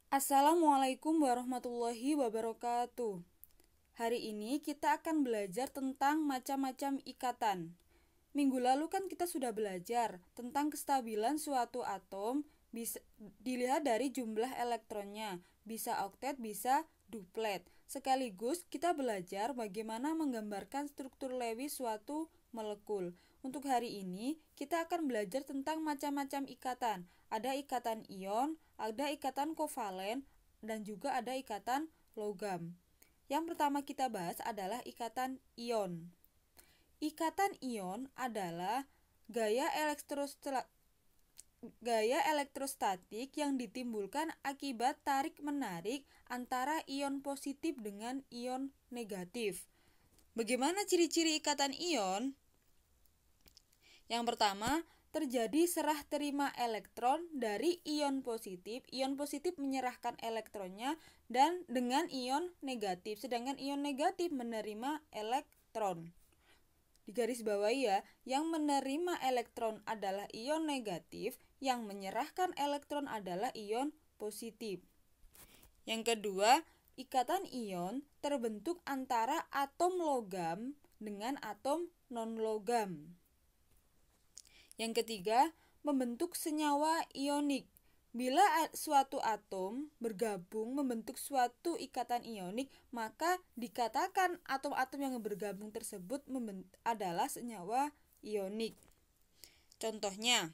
Assalamualaikum warahmatullahi wabarakatuh. Hari ini kita akan belajar tentang macam-macam ikatan. Minggu lalu kan kita sudah belajar tentang kestabilan suatu atom bisa dilihat dari jumlah elektronnya, bisa oktet, bisa duplet. Sekaligus kita belajar bagaimana menggambarkan struktur Lewis suatu molekul. Untuk hari ini kita akan belajar tentang macam-macam ikatan. Ada ikatan ion, ada ikatan kovalen, dan juga ada ikatan logam. Yang pertama kita bahas adalah ikatan ion. Ikatan ion adalah gaya elektrostatik yang ditimbulkan akibat tarik-menarik antara ion positif dengan ion negatif. Bagaimana ciri-ciri ikatan ion? Yang pertama, terjadi serah terima elektron dari ion positif. Ion positif menyerahkan elektronnya dan dengan ion negatif, sedangkan ion negatif menerima elektron. Di garis bawah ya, yang menerima elektron adalah ion negatif, yang menyerahkan elektron adalah ion positif. Yang kedua, ikatan ion terbentuk antara atom logam dengan atom non-logam. Yang ketiga, membentuk senyawa ionik. Bila suatu atom bergabung membentuk suatu ikatan ionik, maka dikatakan atom-atom yang bergabung tersebut adalah senyawa ionik. Contohnya,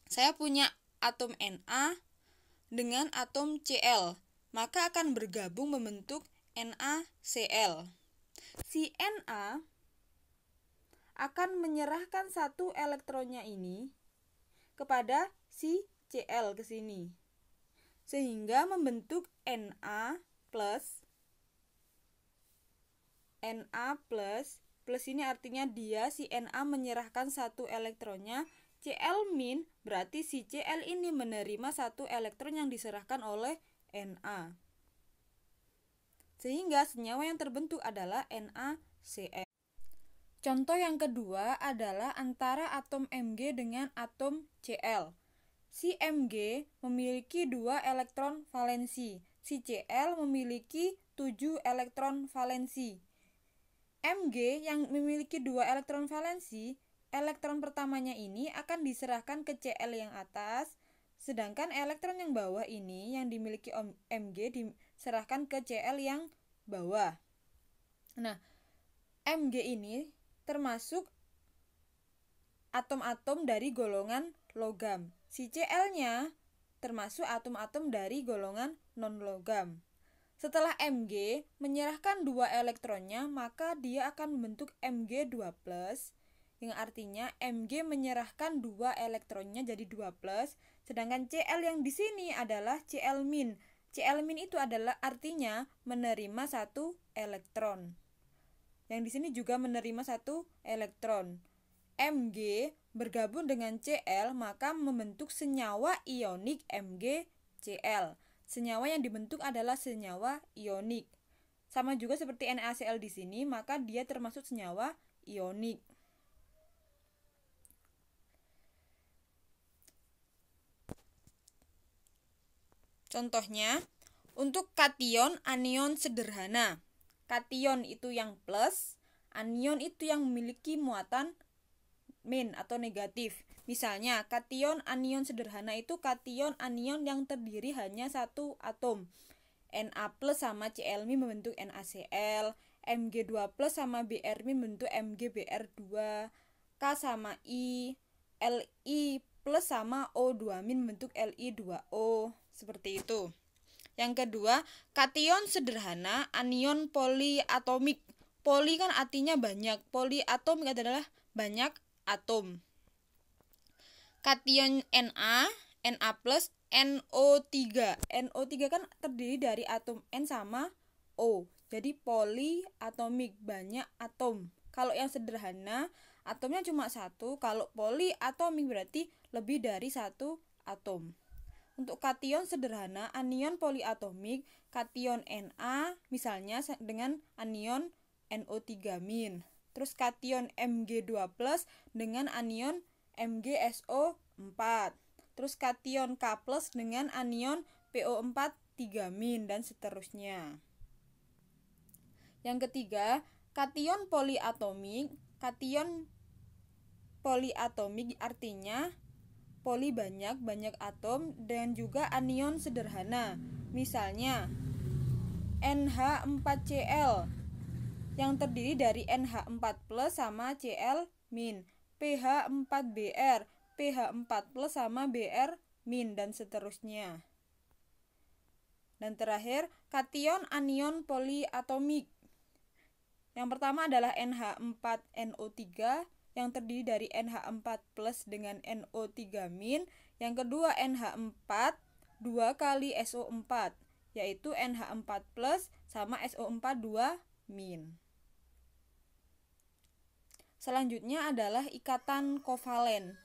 saya punya atom Na dengan atom Cl, maka akan bergabung membentuk NaCl. Si Na akan menyerahkan satu elektronnya ini kepada si Cl ke sini, sehingga membentuk Na plus. Plus ini artinya si Na menyerahkan satu elektronnya. Cl- berarti si Cl ini menerima satu elektron yang diserahkan oleh Na, sehingga senyawa yang terbentuk adalah NaCl. Contoh yang kedua adalah antara atom Mg dengan atom Cl. Si Mg memiliki 2 elektron valensi, si Cl memiliki 7 elektron valensi. Mg yang memiliki 2 elektron valensi, elektron pertamanya ini akan diserahkan ke Cl yang atas, sedangkan elektron yang bawah ini yang dimiliki Mg diserahkan ke Cl yang bawah. Nah, Mg ini termasuk atom-atom dari golongan logam. Si Cl-nya termasuk atom-atom dari golongan non-logam. Setelah Mg menyerahkan 2 elektronnya, maka dia akan membentuk Mg2+, yang artinya Mg menyerahkan 2 elektronnya jadi 2+, sedangkan Cl yang di sini adalah Cl-. Cl- itu adalah artinya menerima 1 elektron. Yang di sini juga menerima 1 elektron. Mg bergabung dengan Cl, maka membentuk senyawa ionik MgCl. Senyawa yang dibentuk adalah senyawa ionik. Sama juga seperti NaCl di sini, maka dia termasuk senyawa ionik. Contohnya, untuk kation anion sederhana. Kation itu yang plus, anion itu yang memiliki muatan min atau negatif. Misalnya, kation anion sederhana itu kation anion yang terdiri hanya satu atom. Na plus sama Cl- membentuk NaCl, Mg2+ sama Br- membentuk MgBr2, K sama I, Li plus sama O2- membentuk Li2O. Seperti itu. Yang kedua, kation sederhana anion poliatomik. Poli kan artinya banyak, poliatomik adalah banyak atom. Kation Na, Na plus, NO3. NO3 kan terdiri dari atom N sama O. Jadi poliatomik, banyak atom. Kalau yang sederhana, atomnya cuma satu. Kalau poliatomik berarti lebih dari satu atom. Untuk kation sederhana anion poliatomik, kation Na misalnya dengan anion NO3-. Terus kation Mg2+ dengan anion MgSO4. Terus kation K+ dengan anion PO4 3-, dan seterusnya. Yang ketiga, kation poliatomik. Kation poliatomik artinya poli banyak atom dan juga anion sederhana. Misalnya NH4Cl yang terdiri dari NH4+ sama Cl-, PH4Br, PH4+ sama Br-, dan seterusnya. Dan terakhir, kation anion poliatomik. Yang pertama adalah NH4NO3 yang terdiri dari NH4+ dengan NO3-. Yang kedua NH4 2 kali SO4, yaitu NH4+ sama SO4 2-. Selanjutnya adalah ikatan kovalen.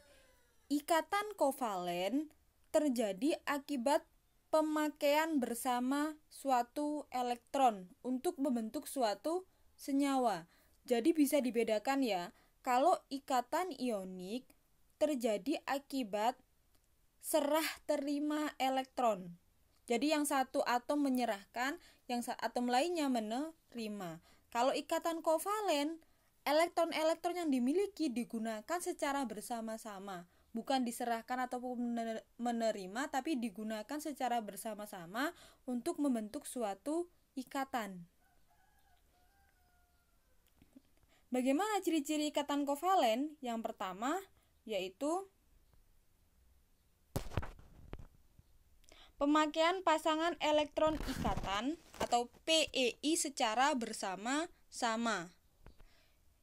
Ikatan kovalen terjadi akibat pemakaian bersama suatu elektron untuk membentuk suatu senyawa. Jadi bisa dibedakan ya, kalau ikatan ionik terjadi akibat serah terima elektron. Jadi yang satu atom menyerahkan, yang atom lainnya menerima. Kalau ikatan kovalen, elektron-elektron yang dimiliki digunakan secara bersama-sama, bukan diserahkan ataupun menerima, tapi digunakan secara bersama-sama untuk membentuk suatu ikatan. Bagaimana ciri-ciri ikatan kovalen? Yang pertama yaitu pemakaian pasangan elektron ikatan atau PEI secara bersama-sama.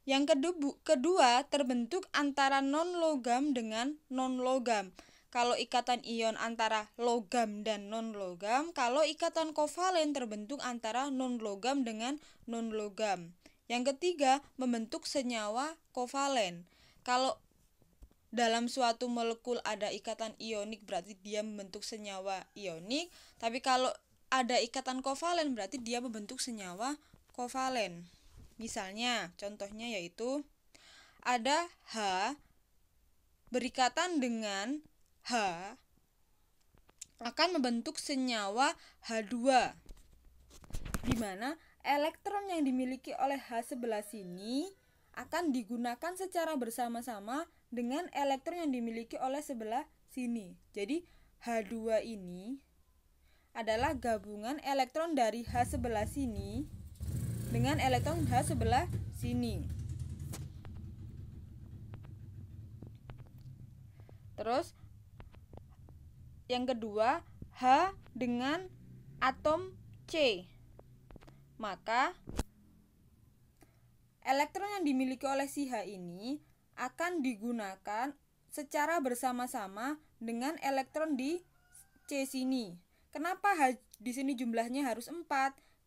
Yang kedua terbentuk antara non-logam dengan non-logam. Kalau ikatan ion antara logam dan non-logam, kalau ikatan kovalen terbentuk antara non-logam dengan non-logam. Yang ketiga, membentuk senyawa kovalen. Kalau dalam suatu molekul ada ikatan ionik berarti dia membentuk senyawa ionik, tapi kalau ada ikatan kovalen berarti dia membentuk senyawa kovalen. Misalnya, contohnya yaitu ada H berikatan dengan H akan membentuk senyawa H2, di mana elektron yang dimiliki oleh H sebelah sini akan digunakan secara bersama-sama dengan elektron yang dimiliki oleh sebelah sini. Jadi H2 ini adalah gabungan elektron dari H sebelah sini dengan elektron H sebelah sini. Terus yang kedua, H dengan atom C. Maka elektron yang dimiliki oleh si H ini akan digunakan secara bersama-sama dengan elektron di C sini. Kenapa H di sini jumlahnya harus 4?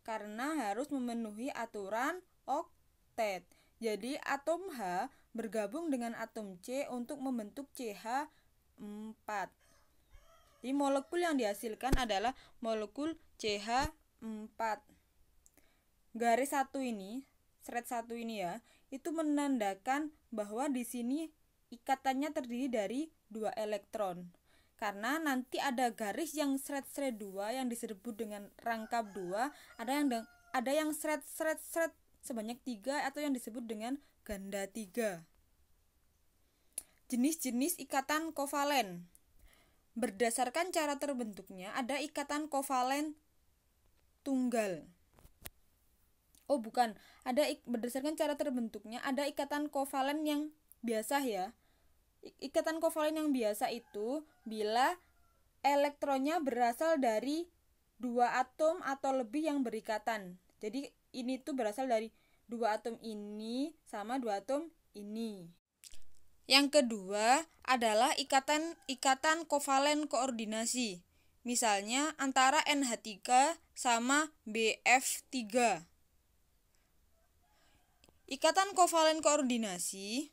Karena harus memenuhi aturan oktet. Jadi atom H bergabung dengan atom C untuk membentuk CH4. Jadi molekul yang dihasilkan adalah molekul CH4. Garis 1 ini, thread 1 ini ya, itu menandakan bahwa di sini ikatannya terdiri dari 2 elektron. Karena nanti ada garis yang thread 2 yang disebut dengan rangkap 2, ada yang thread sebanyak 3 atau yang disebut dengan ganda 3. Jenis-jenis ikatan kovalen. Berdasarkan cara terbentuknya, ada ikatan kovalen tunggal. Berdasarkan cara terbentuknya ada ikatan kovalen yang biasa ya. Ikatan kovalen yang biasa itu bila elektronnya berasal dari 2 atom atau lebih yang berikatan. Jadi ini tuh berasal dari 2 atom ini sama 2 atom ini. Yang kedua adalah ikatan kovalen koordinasi. Misalnya antara NH3 sama BF3. Ikatan kovalen koordinasi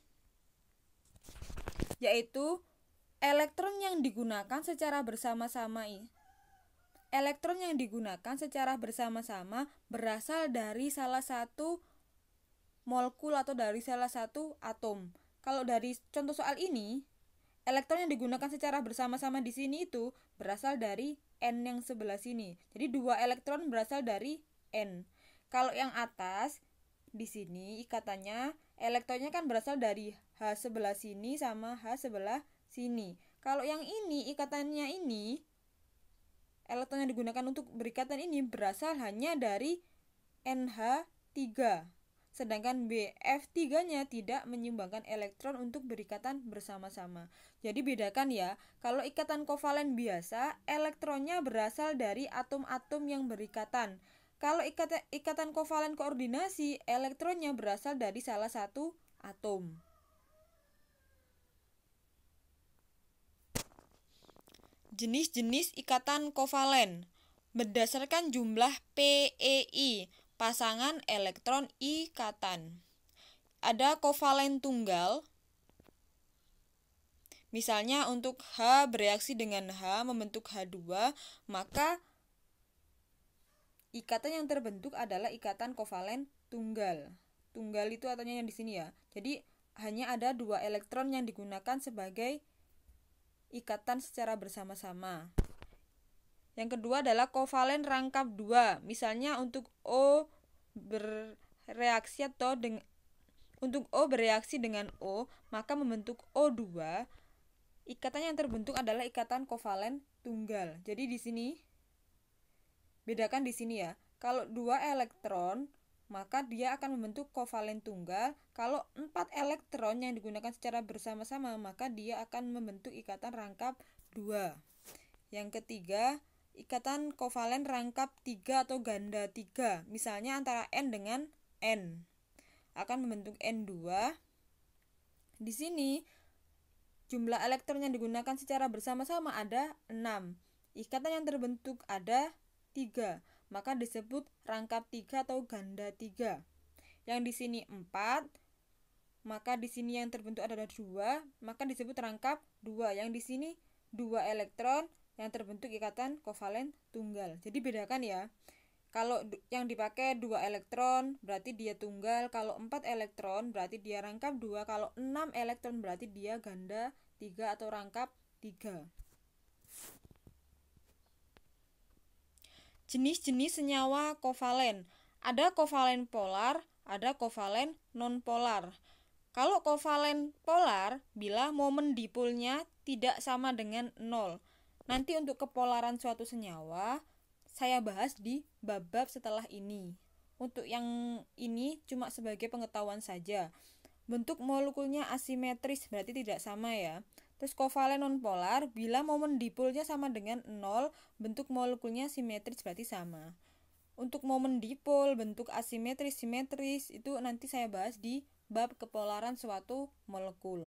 yaitu elektron yang digunakan secara bersama-sama berasal dari salah satu molekul atau dari salah satu atom. Kalau dari contoh soal ini, elektron yang digunakan secara bersama-sama di sini itu berasal dari N yang sebelah sini. Jadi 2 elektron berasal dari N. Kalau yang atas di sini ikatannya elektronnya kan berasal dari H sebelah sini sama H sebelah sini. Kalau yang ini ikatannya ini elektron yang digunakan untuk berikatan ini berasal hanya dari NH3. Sedangkan BF3-nya tidak menyumbangkan elektron untuk berikatan bersama-sama. Jadi bedakan ya, kalau ikatan kovalen biasa, elektronnya berasal dari atom-atom yang berikatan. Kalau ikatan kovalen koordinasi, elektronnya berasal dari salah satu atom. Jenis-jenis ikatan kovalen berdasarkan jumlah PeI, pasangan elektron ikatan. Ada kovalen tunggal. Misalnya untuk H bereaksi dengan H membentuk H2, maka ikatan yang terbentuk adalah ikatan kovalen tunggal. Tunggal itu artinya yang di sini ya. Jadi hanya ada 2 elektron yang digunakan sebagai ikatan secara bersama-sama. Yang kedua adalah kovalen rangkap 2. Misalnya untuk O bereaksi dengan O, maka membentuk O2. Ikatan yang terbentuk adalah ikatan kovalen tunggal. Jadi di sini bedakan di sini ya. Kalau 2 elektron, maka dia akan membentuk kovalen tunggal. Kalau 4 elektron yang digunakan secara bersama-sama, maka dia akan membentuk ikatan rangkap 2. Yang ketiga, ikatan kovalen rangkap 3 atau ganda 3. Misalnya antara N dengan N. Akan membentuk N2. Di sini jumlah elektron yang digunakan secara bersama-sama ada 6. Ikatan yang terbentuk ada 3. Maka disebut rangkap 3 atau ganda 3. Yang di sini 4. Maka di sini yang terbentuk adalah 2, maka disebut rangkap 2. Yang di sini 2 elektron yang terbentuk ikatan kovalen tunggal. Jadi bedakan ya. Kalau yang dipakai 2 elektron berarti dia tunggal, kalau 4 elektron berarti dia rangkap 2, kalau 6 elektron berarti dia ganda 3 atau rangkap 3. Jenis-jenis senyawa kovalen. Ada kovalen polar, ada kovalen non-polar. Kalau kovalen polar, bila momen dipolnya tidak sama dengan 0. Nanti untuk kepolaran suatu senyawa, saya bahas di bab-bab setelah ini. Untuk yang ini cuma sebagai pengetahuan saja. Bentuk molekulnya asimetris, berarti tidak sama ya. Terus kovalen nonpolar, bila momen dipolnya sama dengan 0, bentuk molekulnya simetris, berarti sama. Untuk momen dipol, bentuk asimetris, simetris, itu nanti saya bahas di bab kepolaran suatu molekul.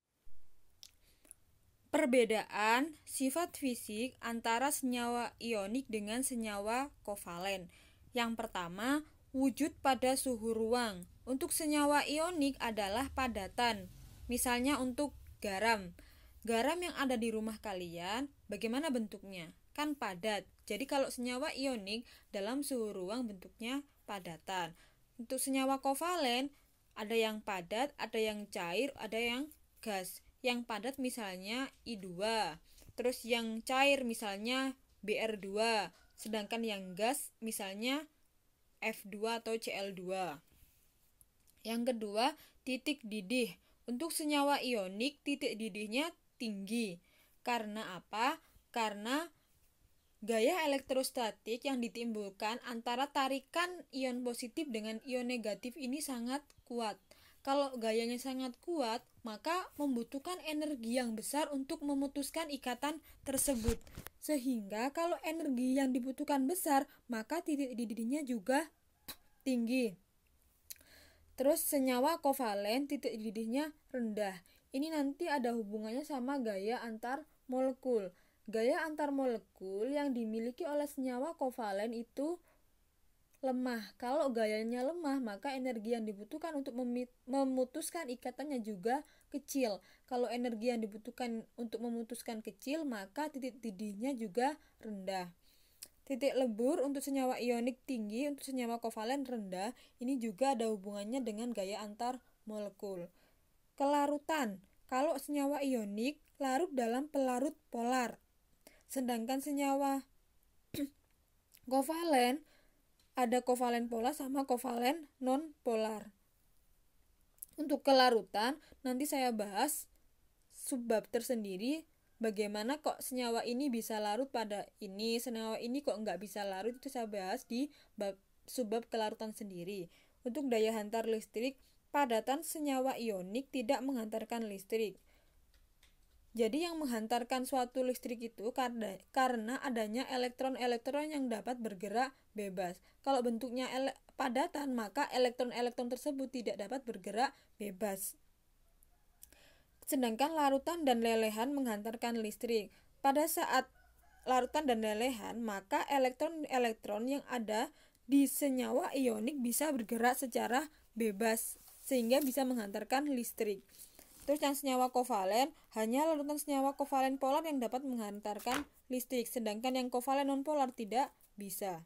Perbedaan sifat fisik antara senyawa ionik dengan senyawa kovalen. Yang pertama, wujud pada suhu ruang. Untuk senyawa ionik adalah padatan. Misalnya untuk garam. Garam yang ada di rumah kalian, bagaimana bentuknya? Kan padat. Jadi kalau senyawa ionik dalam suhu ruang bentuknya padatan. Untuk senyawa kovalen, ada yang padat, ada yang cair, ada yang gas. Yang padat misalnya I2, terus yang cair misalnya Br2, sedangkan yang gas misalnya F2 atau Cl2. Yang kedua, titik didih. Untuk senyawa ionik, titik didihnya tinggi. Karena apa? Karena gaya elektrostatik yang ditimbulkan antara tarikan ion positif dengan ion negatif ini sangat kuat. Kalau gayanya sangat kuat, maka membutuhkan energi yang besar untuk memutuskan ikatan tersebut. Sehingga kalau energi yang dibutuhkan besar, maka titik didihnya juga tinggi. Terus senyawa kovalen titik didihnya rendah. Ini nanti ada hubungannya sama gaya antar molekul. Gaya antar molekul yang dimiliki oleh senyawa kovalen itu lemah. Kalau gayanya lemah, maka energi yang dibutuhkan untuk memutuskan ikatannya juga kecil. Kalau energi yang dibutuhkan untuk memutuskan kecil, maka titik didihnya juga rendah. Titik lebur untuk senyawa ionik tinggi, untuk senyawa kovalen rendah. Ini juga ada hubungannya dengan gaya antar molekul. Kelarutan. Kalau senyawa ionik larut dalam pelarut polar. Sedangkan senyawa Kovalen, ada kovalen polar sama kovalen non-polar. Untuk kelarutan, nanti saya bahas subbab tersendiri, bagaimana kok senyawa ini bisa larut pada ini, senyawa ini kok nggak bisa larut, itu saya bahas di subbab kelarutan sendiri. Untuk daya hantar listrik, padatan senyawa ionik tidak menghantarkan listrik. Jadi yang menghantarkan suatu listrik itu karena adanya elektron-elektron yang dapat bergerak bebas. Kalau bentuknya padatan, maka elektron-elektron tersebut tidak dapat bergerak bebas. Sedangkan larutan dan lelehan menghantarkan listrik. Pada saat larutan dan lelehan, maka elektron-elektron yang ada di senyawa ionik bisa bergerak secara bebas sehingga bisa menghantarkan listrik. Terus yang senyawa kovalen, hanya larutan senyawa kovalen polar yang dapat menghantarkan listrik, sedangkan yang kovalen nonpolar tidak bisa.